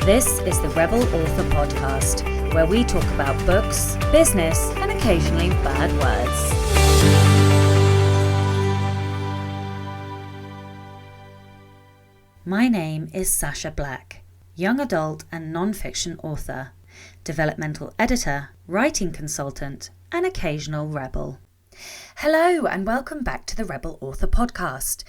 This is the Rebel Author Podcast, where we talk about books, business, and occasionally bad words. My name is Sasha Black, young adult and non-fiction author, developmental editor, writing consultant, and occasional rebel. Hello and welcome back to the Rebel Author Podcast.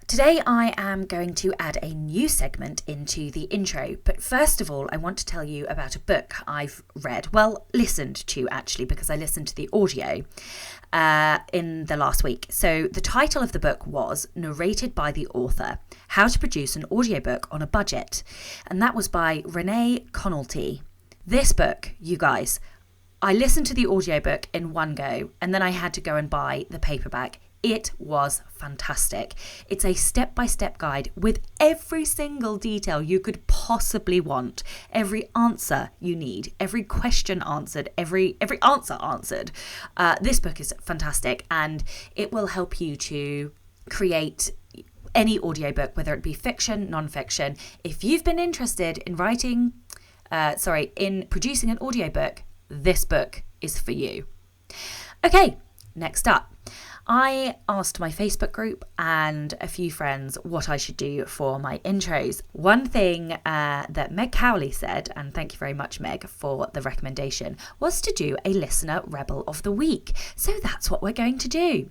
Today I am going to add a new segment into the intro, but first of all I want to tell you about a book I've read, listened to actually, because I listened to the audio in the last week. So the title of the book was Narrated by the Author, How to Produce an Audiobook on a Budget, and that was by Renee Connolty. This book, you guys, I listened to the audiobook in one go and then I had to go and buy the paperback. It was fantastic. It's a step-by-step guide with every single detail you could possibly want, every answer you need, every question answered, every answer answered. This book is fantastic and it will help you to create any audiobook, whether it be fiction, non-fiction. If you've been interested in in producing an audiobook, this book is for you. Okay, next up. I asked my Facebook group and a few friends what I should do for my intros. One thing that Meg Cowley said, and thank you very much, Meg, for the recommendation, was to do a listener Rebel of the Week. So that's what we're going to do.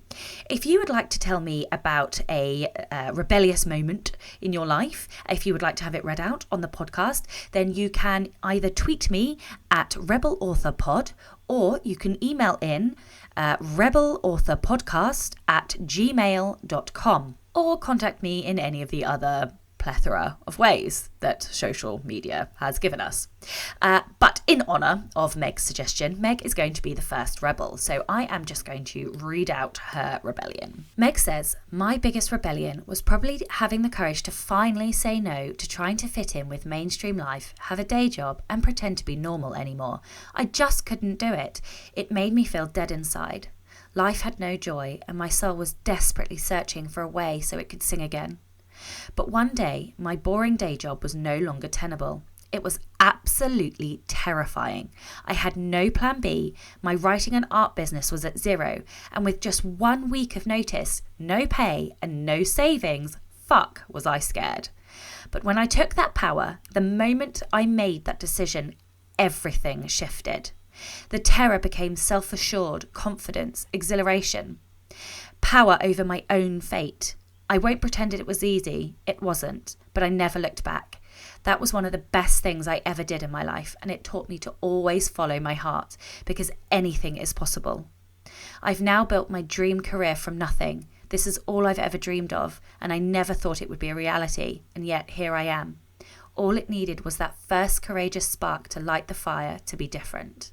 If you would like to tell me about a rebellious moment in your life, if you would like to have it read out on the podcast, then you can either tweet me at rebelauthorpod, or you can email in rebelauthorpodcast@gmail.com, or contact me in any of the other plethora of ways that social media has given us. But in honour of Meg's suggestion, Meg is going to be the first rebel, so I am just going to read out her rebellion. Meg says, "My biggest rebellion was probably having the courage to finally say no to trying to fit in with mainstream life, have a day job, and pretend to be normal anymore. I just couldn't do it. It made me feel dead inside. Life had no joy, and my soul was desperately searching for a way so it could sing again. But one day, my boring day job was no longer tenable. It was absolutely terrifying. I had no plan B, my writing and art business was at zero, and with just 1 week of notice, no pay and no savings, fuck was I scared. But when I took that power, the moment I made that decision, everything shifted. The terror became self-assured, confidence, exhilaration. Power over my own fate. I won't pretend it was easy. It wasn't, but I never looked back. That was one of the best things I ever did in my life, and it taught me to always follow my heart, because anything is possible. I've now built my dream career from nothing. This is all I've ever dreamed of, and I never thought it would be a reality, and yet here I am. All it needed was that first courageous spark to light the fire to be different."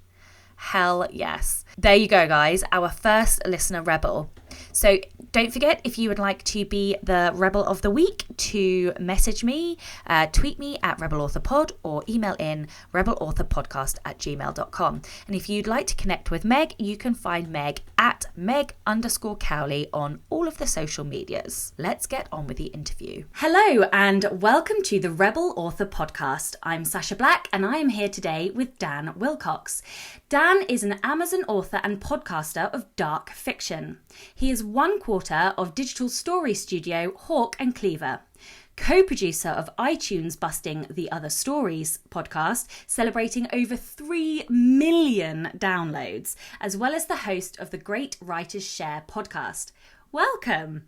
Hell yes. There you go, guys, our first listener rebel. So don't forget, if you would like to be the Rebel of the Week, to message me, tweet me at rebelauthorpod, or email in rebelauthorpodcast@gmail.com. And if you'd like to connect with Meg, you can find Meg at Meg_Cowley on all of the social medias. Let's get on with the interview. Hello and welcome to the Rebel Author Podcast. I'm Sasha Black and I am here today with Dan Willcocks. Dan is an Amazon author and podcaster of dark fiction. He is one quarter of digital story studio Hawk and Cleaver, co-producer of iTunes Busting the Other Stories podcast, celebrating over 3 million downloads, as well as the host of the Great Writers Share podcast. Welcome.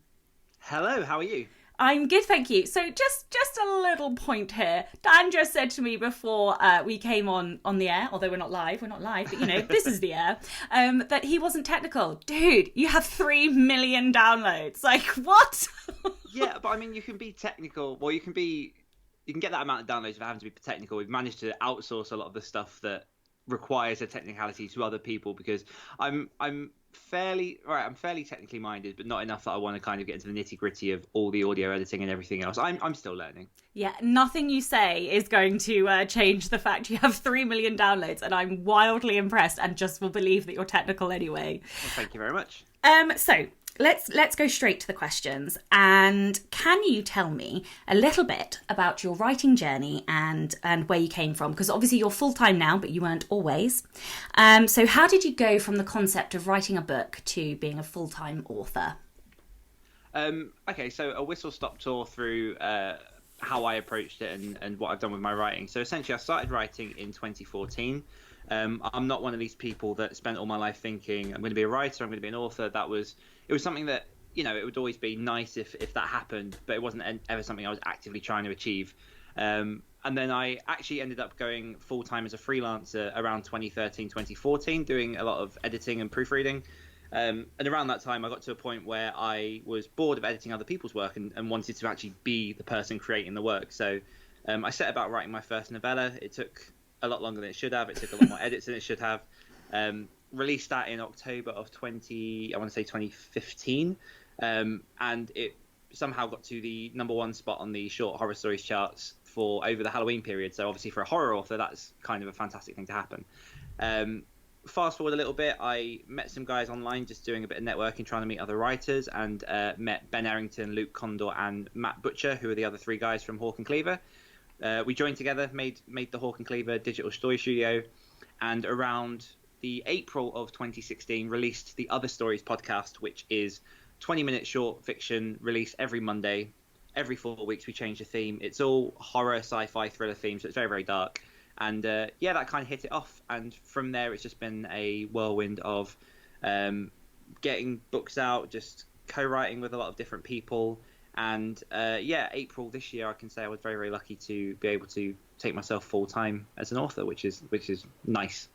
Hello, how are you? I'm good, thank you. So just a little point here. Dan just said to me before we came on the air, although we're not live, but you know, this is the air, that he wasn't technical. Dude, you have 3 million downloads. Like, what? Yeah, but I mean, you can be technical. Well, you can get that amount of downloads without having to be technical. We've managed to outsource a lot of the stuff that requires a technicality to other people, because I'm fairly technically minded, but not enough that I want to kind of get into the nitty-gritty of all the audio editing and everything else. I'm still learning. Yeah, nothing you say is going to change the fact you have 3 million downloads, and I'm wildly impressed and just will believe that you're technical anyway. Well, thank you very much. So let's go straight to the questions. And can you tell me a little bit about your writing journey and where you came from? Because obviously you're full-time now, but you weren't always. So how did you go from the concept of writing a book to being a full-time author? Okay, so a whistle-stop tour through how I approached it and what I've done with my writing. So essentially, I started writing in 2014. I'm not one of these people that spent all my life thinking I'm going to be a writer, I'm going to be an author. It was something that, it would always be nice if that happened, but it wasn't ever something I was actively trying to achieve. And then I actually ended up going full-time as a freelancer around 2013, 2014, doing a lot of editing and proofreading. And around that time, I got to a point where I was bored of editing other people's work and wanted to actually be the person creating the work. So I set about writing my first novella. It took a lot longer than it should have. It took a lot more edits than it should have. Released that in October of 2015. And it somehow got to the #1 spot on the short horror stories charts for over the Halloween period. So obviously for a horror author, that's kind of a fantastic thing to happen. Fast forward a little bit, I met some guys online just doing a bit of networking, trying to meet other writers, and met Ben Errington, Luke Condor, and Matt Butcher, who are the other 3 guys from Hawk and Cleaver. We joined together, made the Hawk and Cleaver digital story studio, and around the April of 2016 released the Other Stories podcast, which is 20-minute short fiction released every Monday. Every 4 weeks we change the theme. It's all horror, sci-fi, thriller themes, so it's very, very dark. And that kind of hit it off. And from there, it's just been a whirlwind of getting books out, just co-writing with a lot of different people. And April this year, I can say I was very, very lucky to be able to take myself full time as an author, which is nice.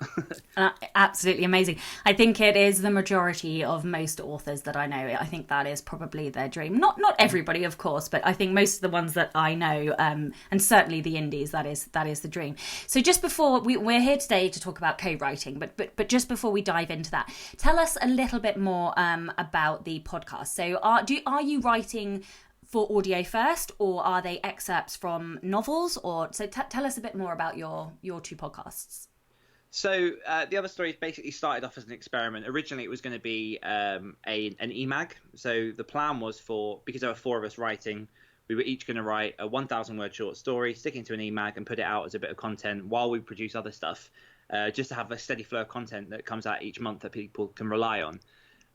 Absolutely amazing. I think it is the majority of most authors that I know. I think that is probably their dream. Not everybody, of course, but I think most of the ones that I know, and certainly the indies, that is the dream. So just before we're here today to talk about co-writing, but just before we dive into that, tell us a little bit more about the podcast. So are you writing for audio first, or are they excerpts from novels? Or so tell us a bit more about your 2 podcasts. So the Other Stories basically started off as an experiment. Originally, it was going to be an EMAG. So the plan was because there were 4 of us writing, we were each going to write a 1,000-word short story, stick it into an EMAG, and put it out as a bit of content while we produce other stuff, just to have a steady flow of content that comes out each month that people can rely on.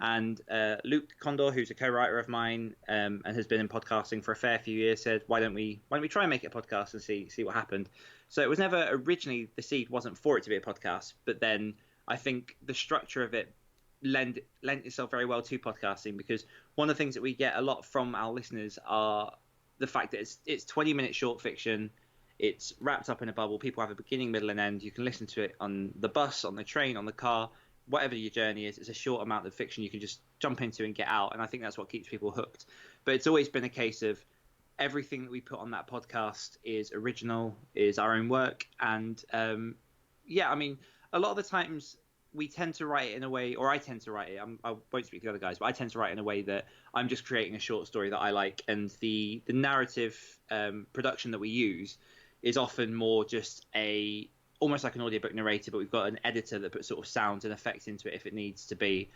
And Luke Condor, who's a co-writer of mine and has been in podcasting for a fair few years, said, why don't we try and make it a podcast and see what happened? So it was never originally, the seed wasn't for it to be a podcast, but then I think the structure of it lent itself very well to podcasting, because one of the things that we get a lot from our listeners are the fact that it's 20-minute short fiction. It's wrapped up in a bubble. People have a beginning, middle, and end. You can listen to it on the bus, on the train, on the car. Whatever your journey is, it's a short amount of fiction you can just jump into and get out. And I think that's what keeps people hooked. But it's always been a case of everything that we put on that podcast is original, is our own work. And a lot of the times we tend to write it in a way, or I tend to write it, I won't speak to the other guys, but I tend to write in a way that I'm just creating a short story that I like. And the narrative production that we use is often more just almost like an audiobook narrator, but we've got an editor that puts sort of sounds and effects into it if it needs to be,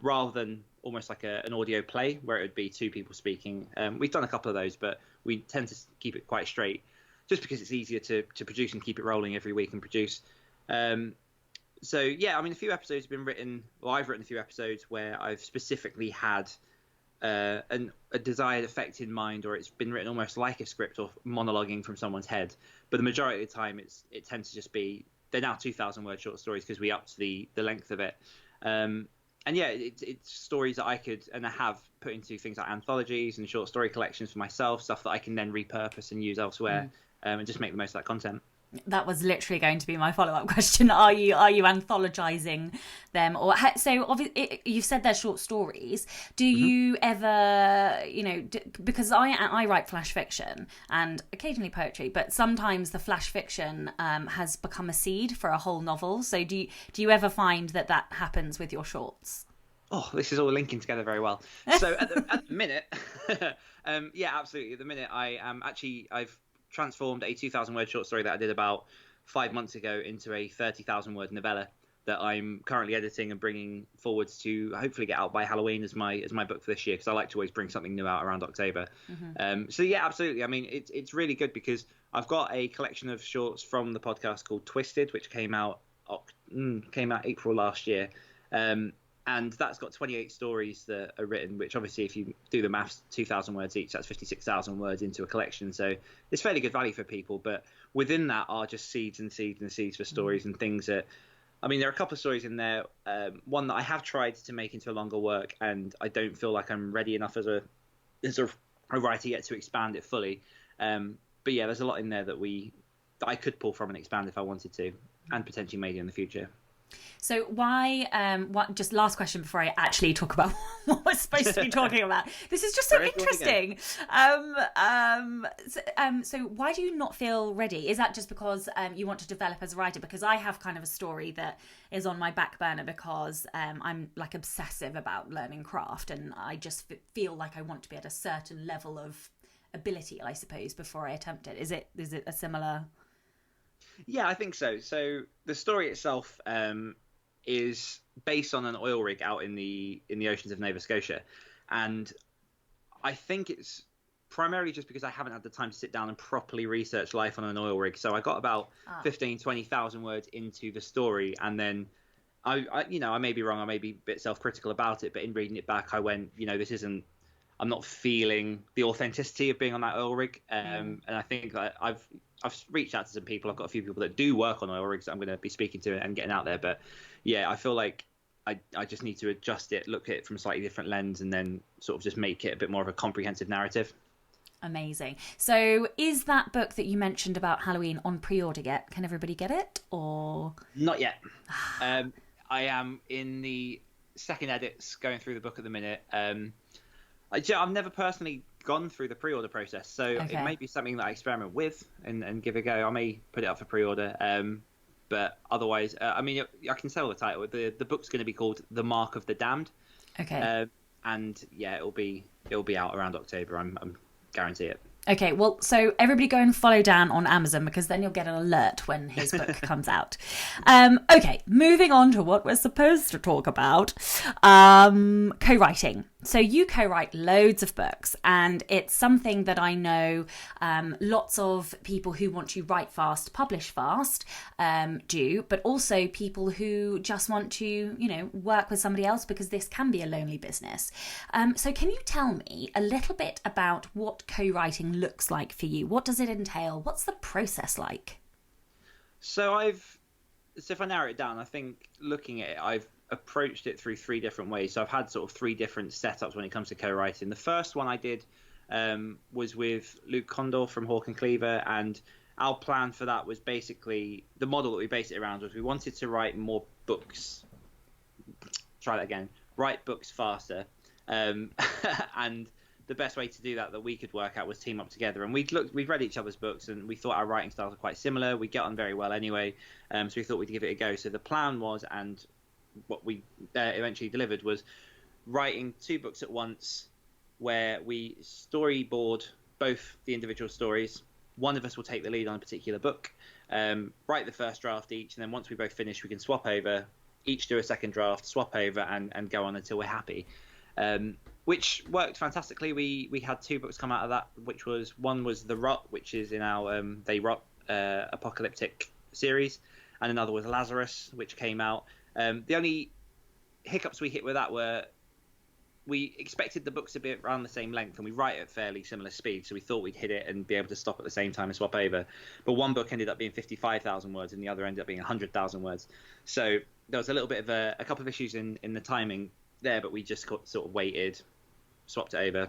rather than almost like an audio play where it would be 2 people speaking. We've done a couple of those, but we tend to keep it quite straight just because it's easier to produce and keep it rolling every week and produce. A few episodes have been written, well, I've written a few episodes where I've specifically had a desired effect in mind, or it's been written almost like a script or monologuing from someone's head. But the majority of the time, it tends to just be, they're now 2,000-word short stories because we upped the length of it. It's stories that I could and I have put into things like anthologies and short story collections for myself, stuff that I can then repurpose and use elsewhere, and just make the most of that content. That was literally going to be my follow-up question. Are you anthologizing them, or so? Obviously, you've said they're short stories. Do you ever, because I write flash fiction and occasionally poetry, but sometimes the flash fiction has become a seed for a whole novel. So do you ever find that happens with your shorts? Oh, this is all linking together very well. So at the minute, absolutely. At the minute, I've transformed a 2,000-word short story that I did about 5 months ago into a 30,000-word novella, that I'm currently editing and bringing forwards to hopefully get out by Halloween as my book for this year, because I like to always bring something new out around October. So yeah, absolutely. I mean, it's really good because I've got a collection of shorts from the podcast called Twisted, which came out April last year. And that's got 28 stories that are written, which obviously, if you do the maths, 2,000 words each, that's 56,000 words into a collection. So it's fairly good value for people. But within that are just seeds and seeds and seeds for stories and things that, I mean, there are a couple of stories in there. One that I have tried to make into a longer work, and I don't feel like I'm ready enough as a writer yet to expand it fully. But yeah, there's a lot in there that I could pull from and expand if I wanted to, and potentially maybe in the future. So why, just last question before I actually talk about what we're supposed to be talking about. This is just so interesting. So why do you not feel ready? Is that just because you want to develop as a writer? Because I have kind of a story that is on my back burner because I'm like obsessive about learning craft, and I just feel like I want to be at a certain level of ability, I suppose, before I attempt it. Is it a similar... Yeah, I think so. So the story itself is based on an oil rig out in the oceans of Nova Scotia, and I think it's primarily just because I haven't had the time to sit down and properly research life on an oil rig. So I got about 20,000 words into the story, and then I may be wrong, I may be a bit self-critical about it, but in reading it back, I went, I'm not feeling the authenticity of being on that oil rig, and I think that I've reached out to some people. I've got a few people that do work on oil rigs that I'm going to be speaking to and getting out there. But yeah, I feel like I just need to adjust it, look at it from a slightly different lens, and then sort of just make it a bit more of a comprehensive narrative. Amazing. So is that book that you mentioned about Halloween on pre-order yet? Can everybody get it, or not yet? I am in the second edits, going through the book at the minute. I've never personally gone through the pre-order process, so it may be something that I experiment with and give a go. I may put it up for pre-order, but otherwise, I can tell the title. The book's going to be called The Mark of the Damned. Okay. And yeah, it'll be out around October. I'm guarantee it. Okay, well, so everybody go and follow Dan on Amazon, because then you'll get an alert when his book comes out. Okay, moving on to what we're supposed to talk about. Co-writing. So you co-write loads of books, and it's something that I know lots of people who want to write fast, publish fast do, but also people who just want to, work with somebody else, because this can be a lonely business. So can you tell me a little bit about what co-writing looks like for you? What does it entail? What's the process like? So if I narrow it down, I think looking at it, I've approached it through three different ways. So I've had sort of three different setups when it comes to co-writing. The first one I did was with Luke Condor from Hawk and Cleaver, and our plan for that was basically, the model that we based it around was we wanted to write more books. Try that again. Write books faster. And the best way to do that we could work out was team up together. And we'd read each other's books, and we thought our writing styles are quite similar. We get on very well anyway. So we thought we'd give it a go. So the plan was, and what we eventually delivered, was writing two books at once, where we storyboard both the individual stories. One of us will take the lead on a particular book, write the first draft each, and then once we both finish, we can swap over, each do a second draft, swap over, and go on until we're happy. Which worked fantastically. We had two books come out of that, which one was The Rot, which is in our They Rot apocalyptic series, and another was Lazarus, which came out. The only hiccups we hit with that were we expected the books to be around the same length, and we write at fairly similar speed, so we thought we'd hit it and be able to stop at the same time and swap over. But one book ended up being 55,000 words, and the other ended up being 100,000 words. So there was a little bit of a couple of issues in the timing there, but we just sort of waited, swapped it over.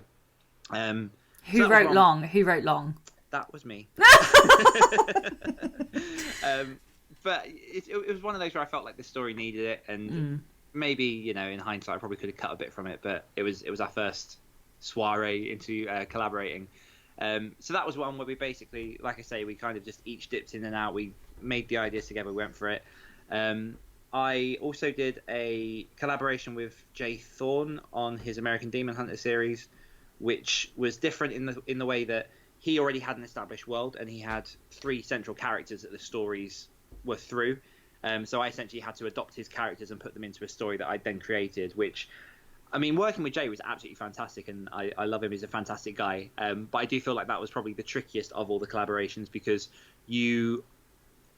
Who wrote long? That was me. But it was one of those where I felt like the story needed it, and maybe in hindsight I probably could have cut a bit from it, but it was our first soiree into collaborating. So that was one where we basically, like I say, we kind of just each dipped in and out. We made the ideas together, we went for it. I also did a collaboration with Jay Thorne on his American Demon Hunter series, which was different in the way that he already had an established world, and he had three central characters that the stories were through. So I essentially had to adopt his characters and put them into a story that I then created, which, I mean, working with Jay was absolutely fantastic, and I love him. He's a fantastic guy. But I do feel like that was probably the trickiest of all the collaborations, because you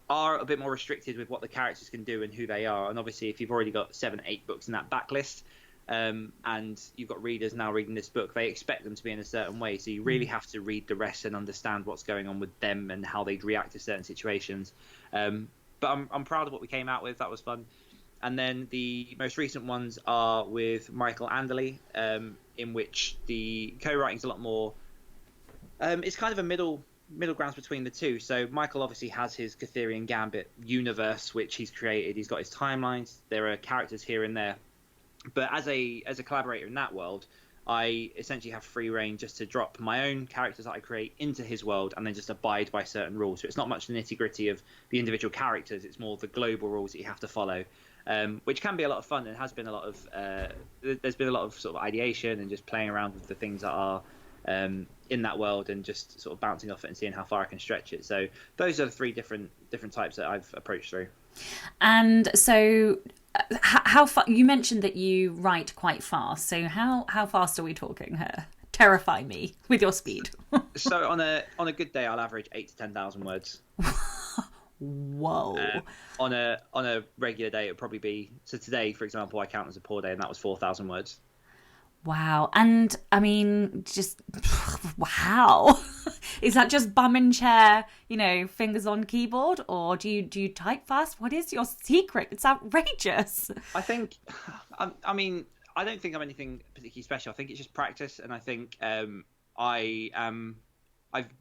are a bit more restricted with what the characters can do and who they are. And obviously, if you've already got 7, 8 books in that backlist, and you've got readers now reading this book, they expect them to be in a certain way. So you really have to read the rest and understand what's going on with them and how they'd react to certain situations. But I'm proud of what we came out with. That was fun. And then the most recent ones are with Michael Anderley, in which the co-writing is a lot more. It's kind of a middle grounds between the two. So Michael obviously has his Catherian Gambit universe, which he's created. He's got his timelines. There are characters here and there. But as a collaborator in that world, I essentially have free reign just to drop my own characters that I create into his world and then just abide by certain rules. So it's not much the nitty-gritty of the individual characters. It's more the global rules that you have to follow, which can be a lot of fun, and has been a lot of there's been a lot of sort of ideation and just playing around with the things that are in that world and just sort of bouncing off it and seeing how far I can stretch it. So those are the 3 different types that I've approached through. And so how far, you mentioned that you write quite fast, so how fast are we talking here? Terrify me with your speed. So on a good day, I'll average 8,000 to 10,000 words. Whoa. On a regular day, it'll probably be, so today, for example, I count as a poor day, and that was 4,000 words. Wow. And I mean, just wow. Is that just bum in chair, fingers on keyboard, or do you type fast? What is your secret? It's outrageous. I think, I mean, I don't think I'm anything particularly special. I think it's just practice, and I think I've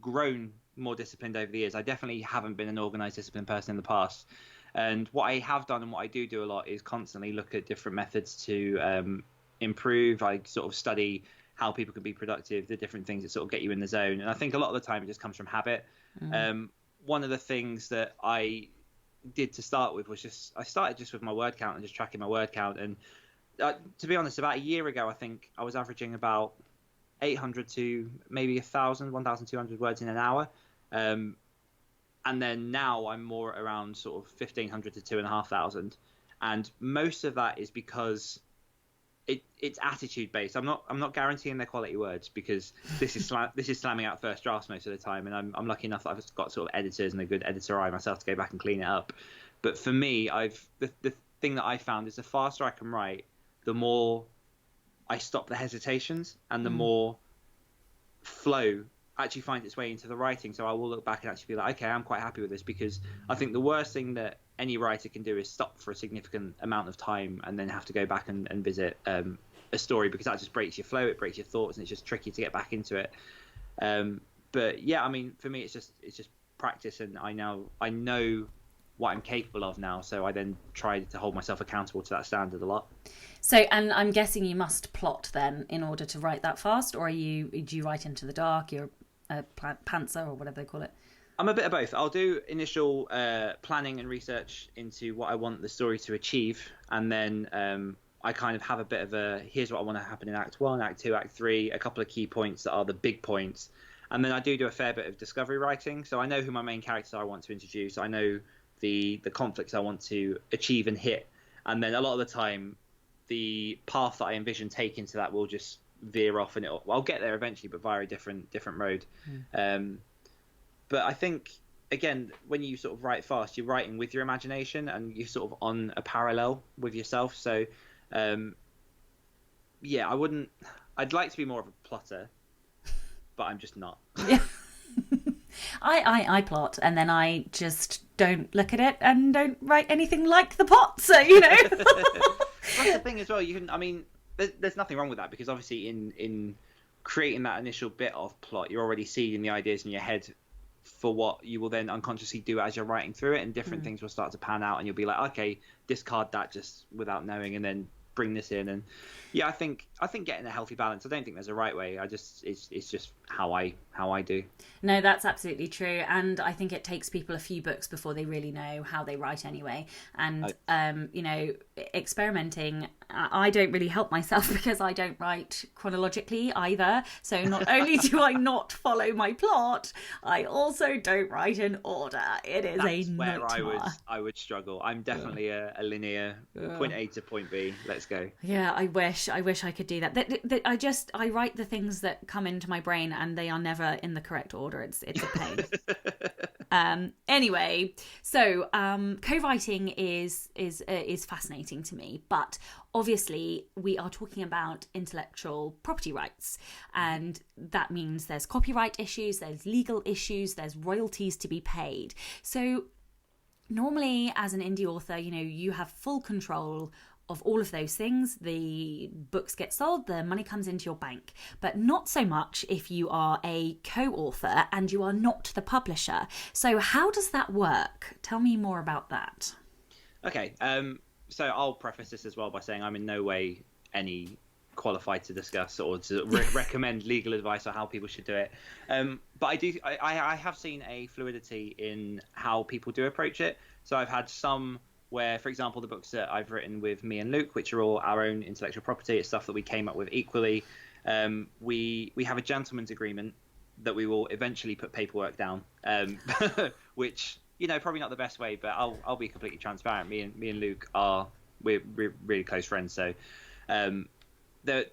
grown more disciplined over the years. I definitely haven't been an organised, disciplined person in the past. And what I have done and what I do a lot is constantly look at different methods to improve. I sort of study how people can be productive, the different things that sort of get you in the zone. And I think a lot of the time it just comes from habit. One of the things that I did to start with was I started just with my word count and just tracking my word count. And to be honest, about a year ago, I think I was averaging about 800 to maybe 1,000, 1,200 words in an hour. And then now I'm more around sort of 1,500 to 2,500. And most of that is because it's attitude based. I'm not guaranteeing they're quality words, because this is slamming out first drafts most of the time, and I'm lucky enough that I've got sort of editors and a good editor eye myself to go back and clean it up. But for me, the thing that I found is the faster I can write, the more I stop the hesitations, and the more flow actually finds its way into the writing. So I will look back and actually be like, okay, I'm quite happy with this, because I think the worst thing that any writer can do is stop for a significant amount of time and then have to go back and visit a story, because that just breaks your flow, it breaks your thoughts, and it's just tricky to get back into it. But yeah, I mean, for me, it's just practice, and I know what I'm capable of now, so I then try to hold myself accountable to that standard a lot. So, and I'm guessing you must plot then in order to write that fast, or do you write into the dark? You're a pantser or whatever they call it. I'm a bit of both. I'll do initial planning and research into what I want the story to achieve, and then I kind of have a bit of here's what I want to happen in Act 1, Act 2, Act 3, a couple of key points that are the big points, and then I do a fair bit of discovery writing. So I know who my main characters are I want to introduce. I know the conflicts I want to achieve and hit, and then a lot of the time, the path that I envision taking to that will just veer off, and I'll get there eventually, but via a different road. But I think, again, when you sort of write fast, you're writing with your imagination, and you're sort of on a parallel with yourself. So, yeah, I'd like to be more of a plotter, but I'm just not. Yeah. I plot, and then I just don't look at it and don't write anything like the plot. So, That's the thing as well. There's nothing wrong with that, because obviously in creating that initial bit of plot, you're already seeing the ideas in your head for what you will then unconsciously do as you're writing through it, and different things will start to pan out, and you'll be like, okay, discard that just without knowing, and then bring this in. And yeah, I think getting a healthy balance. I don't think there's a right way. It's just how I do. No, that's absolutely true. And I think it takes people a few books before they really know how they write anyway. And, experimenting, I don't really help myself because I don't write chronologically either. So not only do I not follow my plot, I also don't write in order. It is a nightmare. Where I would struggle. I'm definitely a linear point A to point B. Let's go. Yeah, I wish I could do that. I write the things that come into my brain and they are never in the correct order. It's a pain. Anyway, so co-writing is fascinating to me, but obviously we are talking about intellectual property rights, and that means there's copyright issues, there's legal issues, there's royalties to be paid. So normally as an indie author, you have full control of all of those things. The books get sold, the money comes into your bank, but not so much if you are a co-author and you are not the publisher. So how does that work? Tell me more about that. Okay, so I'll preface this as well by saying I'm in no way any qualified to discuss or to recommend legal advice or how people should do it. But I have seen a fluidity in how people do approach it. So I've had some where, for example, the books that I've written with me and Luke, which are all our own intellectual property, it's stuff that we came up with equally. We have a gentleman's agreement that we will eventually put paperwork down, which, probably not the best way, but I'll be completely transparent. Me and Luke we're really close friends, so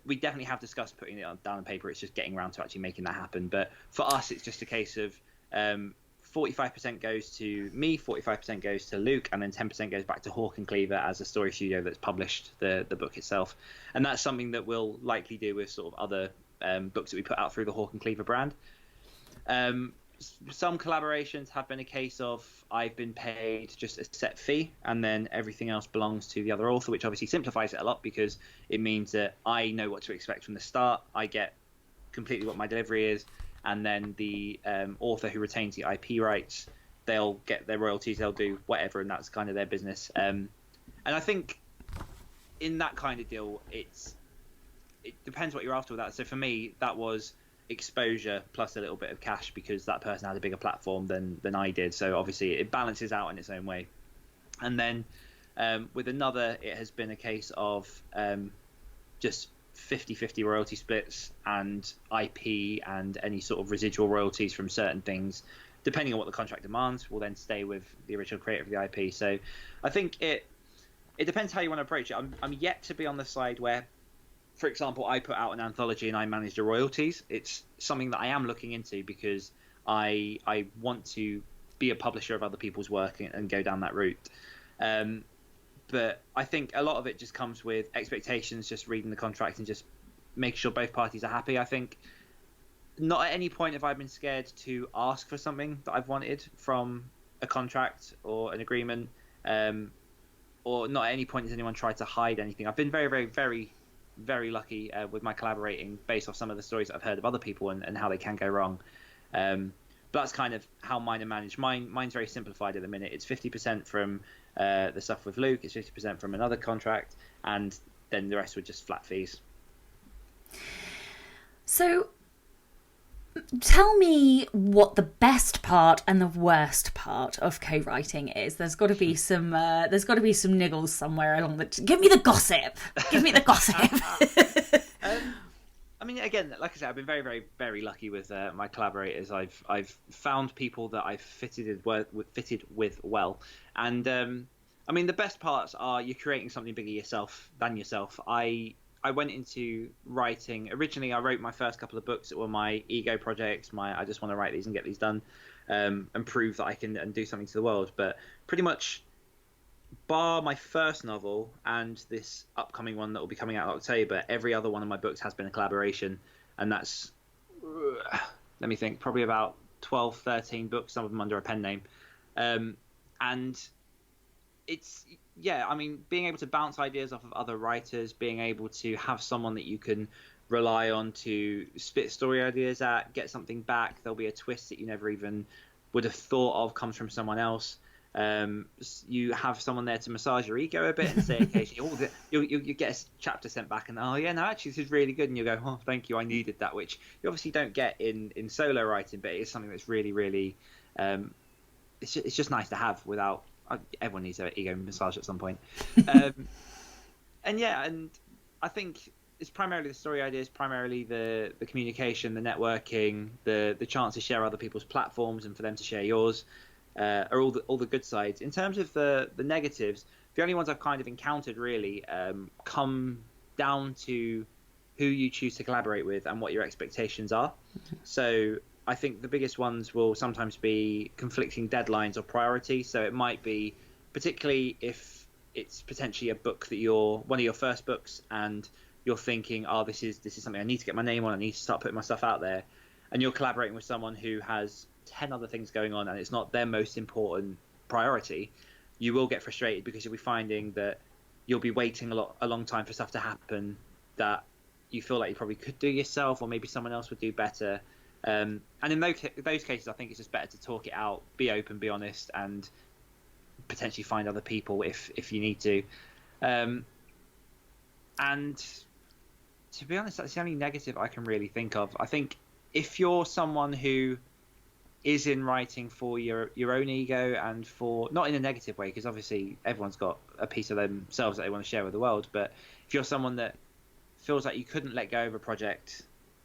we definitely have discussed putting it down on paper. It's just getting around to actually making that happen. But for us, it's just a case of 45% goes to me, 45% goes to Luke, and then 10% goes back to Hawk and Cleaver as a story studio that's published the book itself. And that's something that we'll likely do with sort of other books that we put out through the Hawk and Cleaver brand. Some collaborations have been a case of I've been paid just a set fee and then everything else belongs to the other author, which obviously simplifies it a lot because it means that I know what to expect from the start. I get completely what my delivery is. And then the author who retains the IP rights, they'll get their royalties, they'll do whatever, and that's kind of their business. And I think in that kind of deal, it depends what you're after with that. So for me, that was exposure plus a little bit of cash because that person had a bigger platform than I did. So obviously it balances out in its own way. And then with another, it has been a case of just 50-50 royalty splits and IP and any sort of residual royalties from certain things, depending on what the contract demands, will then stay with the original creator of the IP. So I think it depends how you want to approach it. I'm yet to be on the side where, for example, I put out an anthology and I manage the royalties. It's something that I am looking into because I want to be a publisher of other people's work and go down that route. But I think a lot of it just comes with expectations, just reading the contract and just making sure both parties are happy. I think not at any point have I been scared to ask for something that I've wanted from a contract or an agreement, or not at any point has anyone tried to hide anything. I've been very, very, very, very lucky with my collaborating based off some of the stories that I've heard of other people and how they can go wrong. But that's kind of how mine are managed. Mine's very simplified at the minute. It's 50% from the stuff with Luke, it's 50% from another contract, and then the rest were just flat fees. So tell me what the best part and the worst part of co-writing is. There's got to be some niggles somewhere along the. Give me the gossip. Give me the gossip. I mean, again, like I said, I've been very, very, very lucky with my collaborators. I've found people that I've fitted with well, and I mean, the best parts are you're creating something bigger than yourself. I went into writing originally. I wrote my first couple of books that were my ego projects. I just want to write these and get these done, and prove that I can and do something to the world. But pretty much, bar my first novel and this upcoming one that will be coming out in October, every other one of my books has been a collaboration, and that's let me think, probably about 12, 13 books, some of them under a pen name, and it's I mean, being able to bounce ideas off of other writers, being able to have someone that you can rely on to spit story ideas at, get something back, there'll be a twist that you never even would have thought of comes from someone else. You have someone there to massage your ego a bit and say occasionally, oh, you get a chapter sent back and, oh yeah, no, actually this is really good, and you go, oh, thank you, I needed that, which you obviously don't get in solo writing, but it is something that's really, really, it's just nice to have without. Everyone needs an ego massage at some point. And yeah, and I think it's primarily the story ideas, primarily the communication, the networking, the chance to share other people's platforms and for them to share yours, are all the good sides. In terms of the negatives, the only ones I've kind of encountered really come down to who you choose to collaborate with and what your expectations are. So I think the biggest ones will sometimes be conflicting deadlines or priorities. So it might be, particularly if it's potentially a book that you're one of your first books and you're thinking, oh, this is something I need to get my name on, I need to start putting my stuff out there, and you're collaborating with someone who has 10 other things going on and it's not their most important priority, you will get frustrated because you'll be finding that you'll be waiting a long time for stuff to happen that you feel like you probably could do yourself, or maybe someone else would do better. And in those cases, I think it's just better to talk it out, be open, be honest, and potentially find other people if you need to. And to be honest, that's the only negative I can really think of. I think if you're someone who is in writing for your own ego and for, not in a negative way, because obviously everyone's got a piece of themselves that they want to share with the world, but if you're someone that feels like you couldn't let go of a project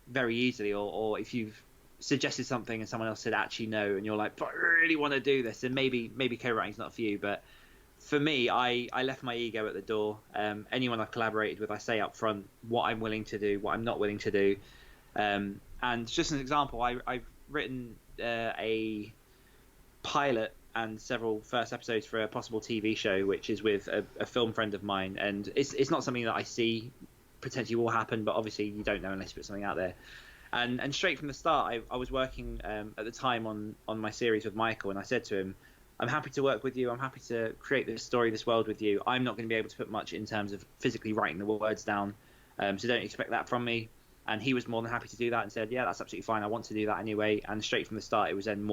very easily, or if you've suggested something and someone else said actually no, and you're like, but I really want to do this, and maybe co-writing's not for you. But for me, I left my ego at the door. Anyone I've collaborated with, I say up front what I'm willing to do, what I'm not willing to do. And just an example, I've written a pilot and several first episodes for a possible TV show, which is with a film friend of mine, and it's not something that I see potentially will happen, but obviously you don't know unless you put something out there. And straight from the start, I was working at the time on my series with Michael, and I said to him, I'm happy to work with you, I'm happy to create this story, this world with you. I'm not going to be able to put much in terms of physically writing the words down, so don't expect that from me. And he was more than happy to do that and said, yeah, that's absolutely fine, I want to do that anyway. And straight from the start, it was then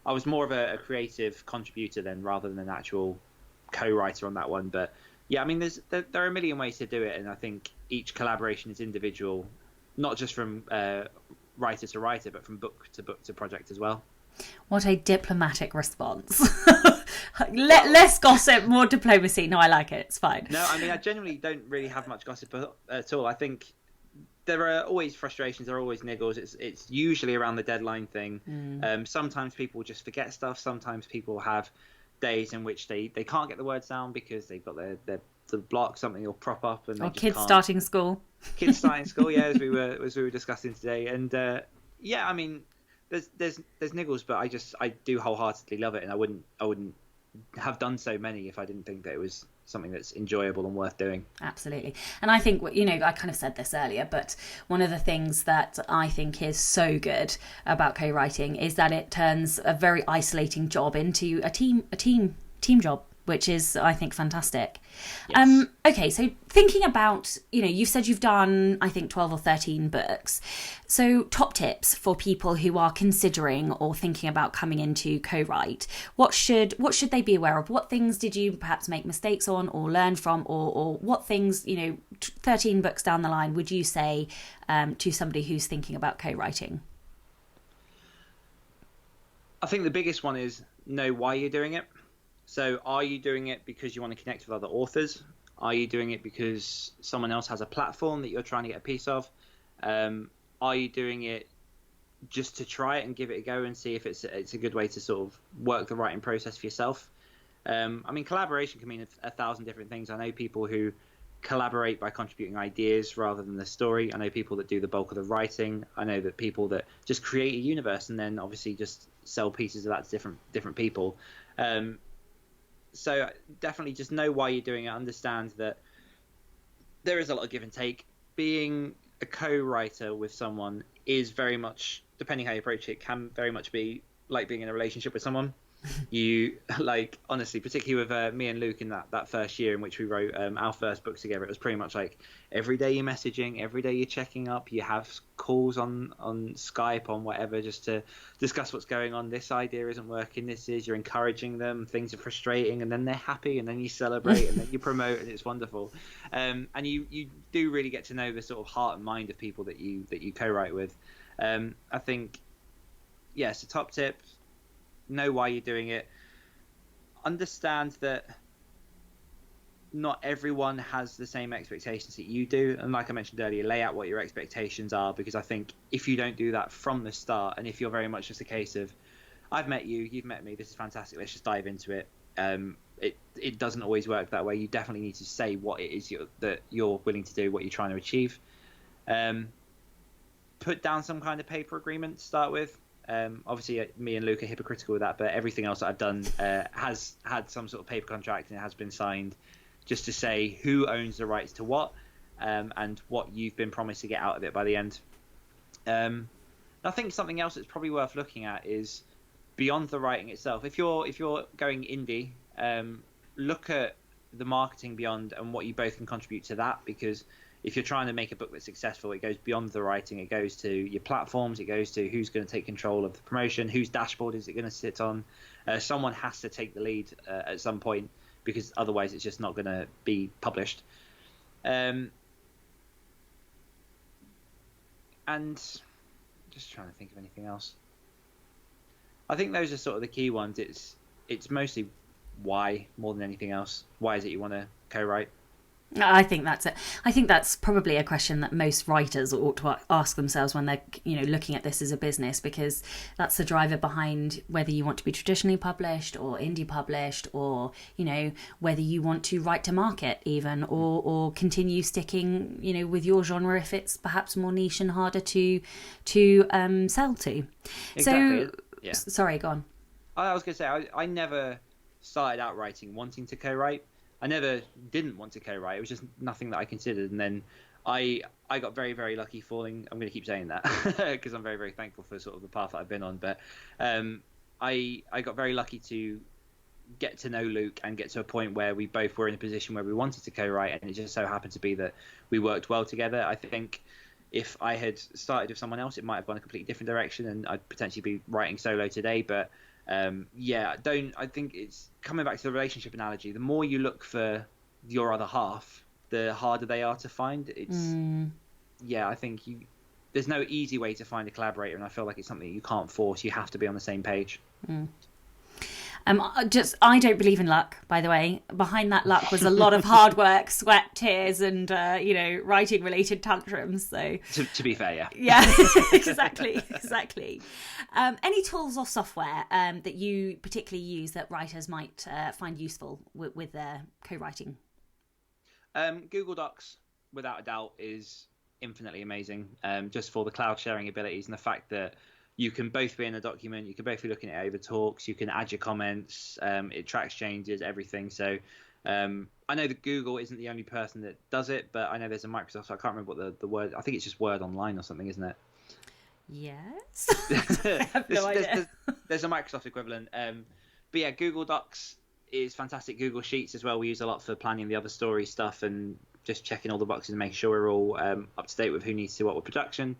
I was more of a creative contributor then, rather than an actual co-writer on that one. But yeah, I mean, there are a million ways to do it, and I think each collaboration is individual, not just from writer to writer, but from book to project as well. What a diplomatic response. Less gossip, more diplomacy. No, I like it. It's fine. No, I mean, I generally don't really have much gossip at all. I think there are always frustrations, there are always niggles. It's usually around the deadline thing. Sometimes people just forget stuff. Sometimes people have days in which they can't get the words down because they've got their block, something will prop up, and kids starting school. Kids starting school, yeah, as we were discussing today. And yeah, I mean, there's niggles, but I do wholeheartedly love it, and I wouldn't have done so many if I didn't think that it was something that's enjoyable and worth doing. Absolutely. And I think, I kind of said this earlier, but one of the things that I think is so good about co-writing is that it turns a very isolating job into a team job, which is, I think, fantastic. Yes. Okay, so thinking about, you've said you've done, I think, 12 or 13 books. So top tips for people who are considering or thinking about coming into co-write. What should they be aware of? What things did you perhaps make mistakes on or learn from, or what things, 13 books down the line, would you say to somebody who's thinking about co-writing? I think the biggest one is know why you're doing it. So are you doing it because you want to connect with other authors? Are you doing it because someone else has a platform that you're trying to get a piece of? Are you doing it just to try it and give it a go and see if it's a good way to sort of work the writing process for yourself? I mean, collaboration can mean 1,000 different things. I know people who collaborate by contributing ideas rather than the story. I know people that do the bulk of the writing. I know that people that just create a universe and then obviously just sell pieces of that to different people. So definitely just know why you're doing it. Understand that there is a lot of give and take. Being a co-writer with someone is very much, depending how you approach it, can very much be like being in a relationship with someone. you like, honestly, particularly with me and Luke in that first year in which we wrote our first book together, it was pretty much like every day you're messaging, every day you're checking up, you have calls on Skype, on whatever, just to discuss what's going on. This idea isn't working, this is, you're encouraging them, things are frustrating, and then they're happy, and then you celebrate, and then you promote, and it's wonderful. And you do really get to know the sort of heart and mind of people that you co-write with. I think, yes, the top tip: know why you're doing it. Understand that not everyone has the same expectations that you do, and like I mentioned earlier, lay out what your expectations are, because I think if you don't do that from the start, and if you're very much just a case of, I've met you, you've met me, this is fantastic, let's just dive into it, it doesn't always work that way. You definitely need to say what it is that you're willing to do, what you're trying to achieve. Put down some kind of paper agreement to start with. Obviously, me and Luke are hypocritical with that, but everything else that I've done has had some sort of paper contract, and it has been signed, just to say who owns the rights to what, and what you've been promised to get out of it by the end. I think something else that's probably worth looking at is beyond the writing itself. If you're going indie, look at the marketing beyond and what you both can contribute to that, because if you're trying to make a book that's successful, it goes beyond the writing. It goes to your platforms. It goes to who's going to take control of the promotion, whose dashboard is it going to sit on. Someone has to take the lead at some point, because otherwise it's just not going to be published. And just trying to think of anything else. I think those are sort of the key ones. It's mostly why more than anything else. Why is it you want to co-write? I think that's it. I think that's probably a question that most writers ought to ask themselves when they're, looking at this as a business, because that's the driver behind whether you want to be traditionally published or indie published, or, whether you want to write to market even, or continue sticking, with your genre if it's perhaps more niche and harder to sell to. Exactly. So, yeah. Sorry, go on. I was going to say, I never started out writing wanting to co-write. I never didn't want to co-write. It was just nothing that I considered. And then I got very, very lucky falling. I'm going to keep saying that because I'm very, very thankful for sort of the path that I've been on. But I got very lucky to get to know Luke and get to a point where we both were in a position where we wanted to co-write. And it just so happened to be that we worked well together. I think if I had started with someone else, it might have gone a completely different direction, and I'd potentially be writing solo today. But I think it's coming back to the relationship analogy. The more you look for your other half, the harder they are to find. I think there's no easy way to find a collaborator, and I feel like it's something you can't force. You have to be on the same page. I don't believe in luck, by the way. Behind that luck was a lot of hard work, sweat, tears, and writing related tantrums. So to be fair, yeah. Yeah, exactly. Any tools or software that you particularly use that writers might find useful with their co-writing? Google Docs, without a doubt, is infinitely amazing. Just for the cloud sharing abilities and the fact that you can both be in a document, you can both be looking at it over talks, you can add your comments, it tracks changes, everything. So I know that Google isn't the only person that does it, but I know there's a Microsoft, so I can't remember what the word, I think it's just Word Online or something, isn't it? Yes. I have no idea. There's a Microsoft equivalent. But yeah, Google Docs is fantastic. Google Sheets as well, we use a lot for planning the other story stuff and just checking all the boxes and making sure we're all up to date with who needs to do what with production.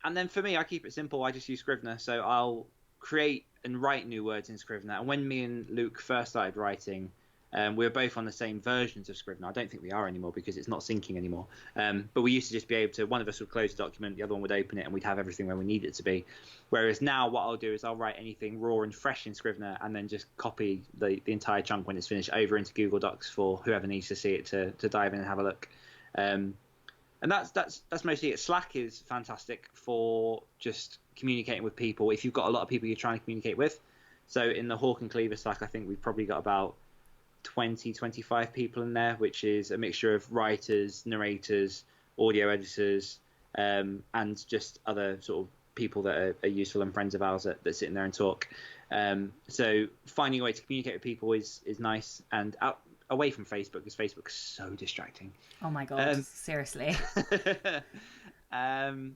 And then for me, I keep it simple. I just use Scrivener. So I'll create and write new words in Scrivener. And when me and Luke first started writing, we were both on the same versions of Scrivener. I don't think we are anymore because it's not syncing anymore. But we used to just be able to, one of us would close the document, the other one would open it, and we'd have everything where we need it to be. Whereas now what I'll do is I'll write anything raw and fresh in Scrivener and then just copy the entire chunk when it's finished over into Google Docs for whoever needs to see it to dive in and have a look. And that's mostly it. Slack is fantastic for just communicating with people if you've got a lot of people you're trying to communicate with. So in the Hawk and Cleaver Slack, I think we've probably got about 25 people in there, which is a mixture of writers, narrators, audio editors, and just other sort of people that are useful and friends of ours that sit in there and talk. So finding a way to communicate with people is nice, and away from Facebook, because Facebook's so distracting. Oh my god, seriously. And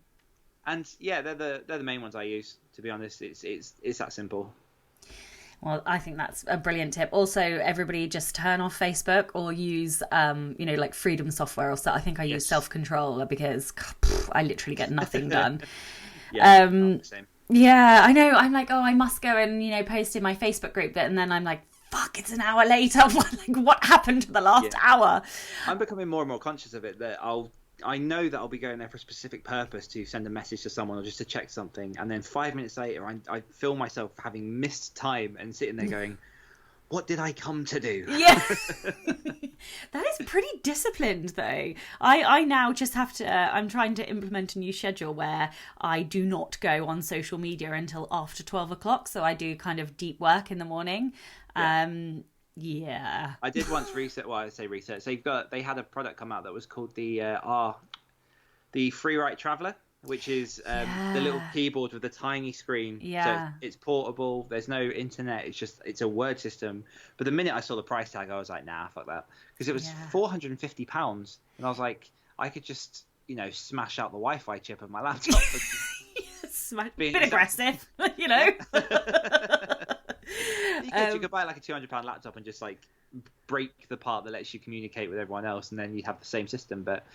yeah, they're the main ones I use, to be honest. It's that simple. Well, I think that's a brilliant tip. Also, everybody just turn off Facebook or use, like Freedom software or so. I think I use Self-Control because I literally get nothing done. Same. Yeah, I know. I'm like, oh, I must go and, post in my Facebook group. And then I'm like, fuck, it's an hour later. What happened to the last hour? I'm becoming more and more conscious of it, that I know that I'll be going there for a specific purpose, to send a message to someone or just to check something, and then 5 minutes later I feel myself having missed time and sitting there going, what did I come to do? Yeah. That is pretty disciplined, though. I now just have to, I'm trying to implement a new schedule where I do not go on social media until after 12 o'clock. So I do kind of deep work in the morning. Yeah. I did once research. Well, I say research. So they had a product come out that was called the Free Write Traveler, which is the little keyboard with a tiny screen. Yeah. So it's portable. There's no internet. It's a word system. But the minute I saw the price tag, I was like, nah, fuck that, because it was £450, and I was like, I could just smash out the Wi-Fi chip of my laptop. Bit aggressive, You could buy like a £200 laptop and just like break the part that lets you communicate with everyone else, and then you'd have the same system. But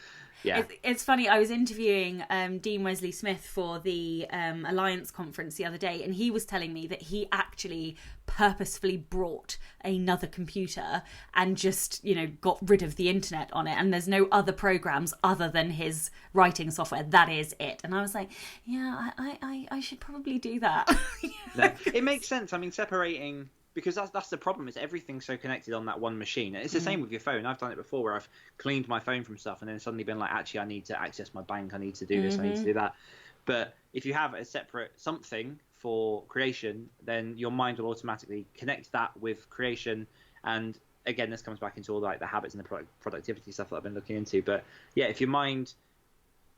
yeah, it's funny. I was interviewing Dean Wesley Smith for the Alliance conference the other day, and he was telling me that he actually purposefully brought another computer and just got rid of the internet on it, and there's no other programs other than his writing software. That is it. And I was like, yeah, I should probably do that. No, it makes sense. I mean, separating, because that's the problem, is everything's so connected on that one machine. And it's the same with your phone. I've done it before where I've cleaned my phone from stuff and then suddenly been like, actually, I need to access my bank, I need to do this, I need to do that. But if you have a separate something for creation, then your mind will automatically connect that with creation. And again, this comes back into all like the habits and the productivity stuff that I've been looking into. But yeah, if your mind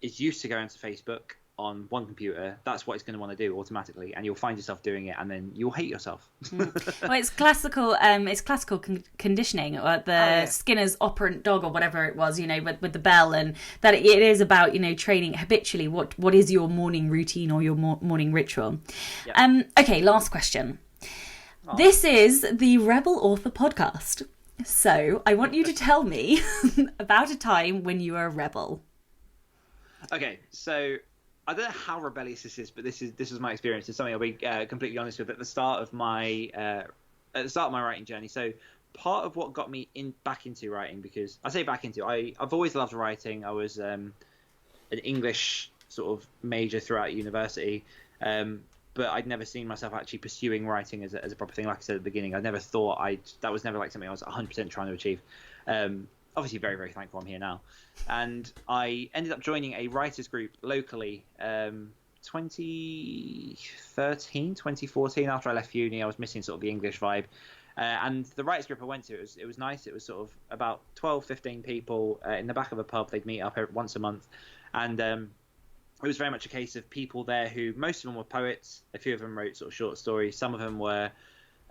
is used to going to Facebook on one computer, that's what it's going to want to do automatically, and you'll find yourself doing it, and then you'll hate yourself. Well, it's classical conditioning, or Skinner's operant dog, or whatever it was, with the bell, and that it is about training habitually what is your morning routine or your morning ritual. Yep. Okay, last question. This is the Rebel Author podcast, so I want you to tell me about a time when you were a rebel. Okay, so I don't know how rebellious this is, but this is my experience. It's something I'll be completely honest with. At the start of my writing journey, so part of what got me back into writing, because I say back into, I've always loved writing. I was an English sort of major throughout university, but I'd never seen myself actually pursuing writing as a proper thing. Like I said at the beginning, I never thought that was never like something I was 100% trying to achieve. Obviously very, very thankful I'm here now. And I ended up joining a writers group locally 2014, after I left uni. I was missing sort of the English vibe. And the writers group I went to, it was nice. It was sort of about 12, 15 people in the back of a pub. They'd meet up once a month. And it was very much a case of people there who, most of them were poets. A few of them wrote sort of short stories. Some of them were,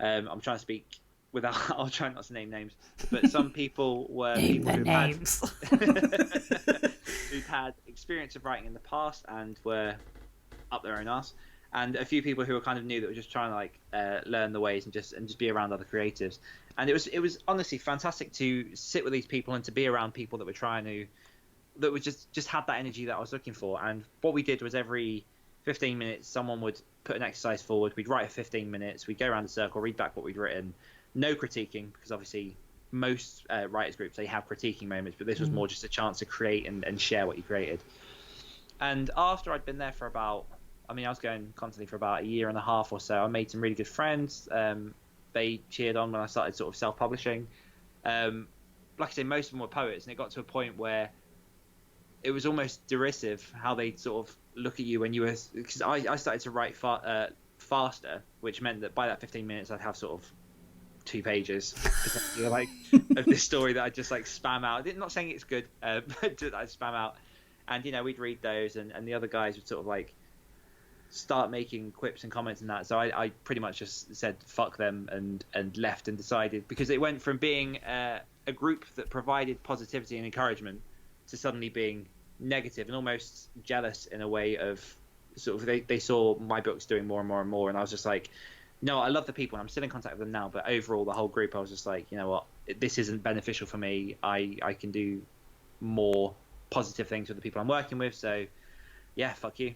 I'm trying to speak without, I'll try not to name names, but some people were people who'd had experience of writing in the past and were up their own arse, and a few people who were kind of new that were just trying to like learn the ways and just be around other creatives. And it was honestly fantastic to sit with these people and to be around people that were that would just had that energy that I was looking for. And what we did was every 15 minutes someone would put an exercise forward, we'd write it 15 minutes, we'd go around the circle, read back what we'd written. No critiquing, because obviously most writers groups, they have critiquing moments, but this was more just a chance to create and share what you created. And after I'd been there for about, I was going constantly for about a year and a half or so, I made some really good friends. They cheered on when I started sort of self-publishing. Like I say, most of them were poets, and it got to a point where it was almost derisive how they sort of look at you when you were, because I started to write faster, which meant that by that 15 minutes I'd have sort of 2 pages like of this story that I just like spam out. I'm not saying it's good, but I spam out, and we'd read those, and the other guys would sort of like start making quips and comments and that. So I pretty much just said fuck them and left, and decided, because it went from being a group that provided positivity and encouragement to suddenly being negative and almost jealous in a way of sort of they saw my books doing more and more and more, and I was just like, no, I love the people and I'm still in contact with them now, but overall the whole group, I was just like, you know what, this isn't beneficial for me. I can do more positive things with the people I'm working with. So yeah, fuck you.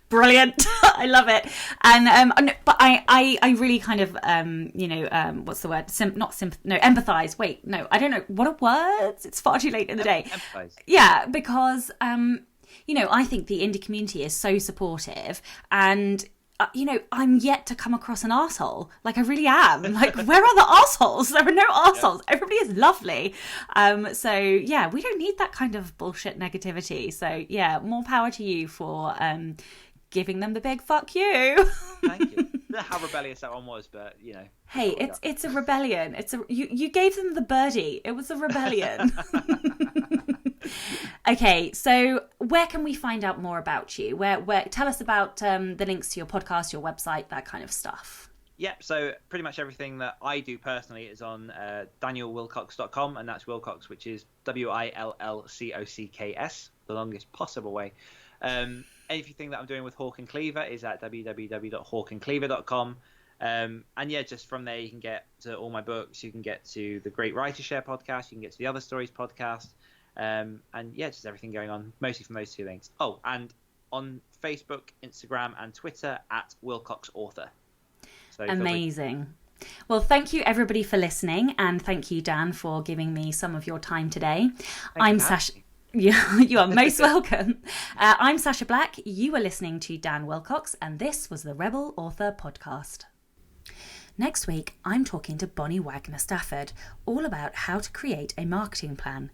Brilliant. I love it. And but I really kind of what's the word, empathize. Wait, no, I don't know, what are words, it's far too late in the day. Empathize. Yeah, because I think the indie community is so supportive, and I'm yet to come across an arsehole. Like, I really am. Like, where are the arseholes? There are no arseholes. Yeah. Everybody is lovely. So, yeah, we don't need that kind of bullshit negativity. So, yeah, more power to you for giving them the big fuck you. Thank you. I don't know how rebellious that one was, but, Hey, it's a rebellion. You gave them the birdie. It was a rebellion. Okay, so where can we find out more about you? Where tell us about the links to your podcast, your website, that kind of stuff. Yep, so pretty much everything that I do personally is on danielwillcocks.com, and that's Willcocks, which is WILLCOCKS, the longest possible way. Anything that I'm doing with Hawk and Cleaver is at www.hawkandcleaver.com. And yeah, just from there you can get to all my books, you can get to the Great Writer Share podcast, you can get to the Other Stories podcast. And yeah, just everything going on, mostly from those two links. Oh, and on Facebook, Instagram, and Twitter at Willcocks Author. So amazing. Well, thank you everybody for listening, and thank you, Dan, for giving me some of your time today. I'm Sasha. You are most welcome. I'm Sasha Black. You are listening to Dan Willcocks, and this was the Rebel Author Podcast. Next week, I'm talking to Bonnie Wagner Stafford all about how to create a marketing plan.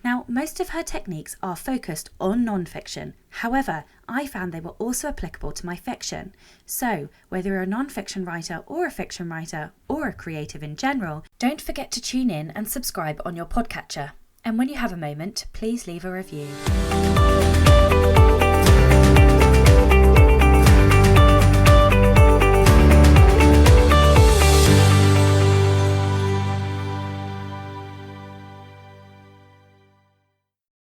Now, most of her techniques are focused on non-fiction. However, I found they were also applicable to my fiction. So, whether you're a non-fiction writer or a fiction writer or a creative in general, don't forget to tune in and subscribe on your podcatcher. And when you have a moment, please leave a review.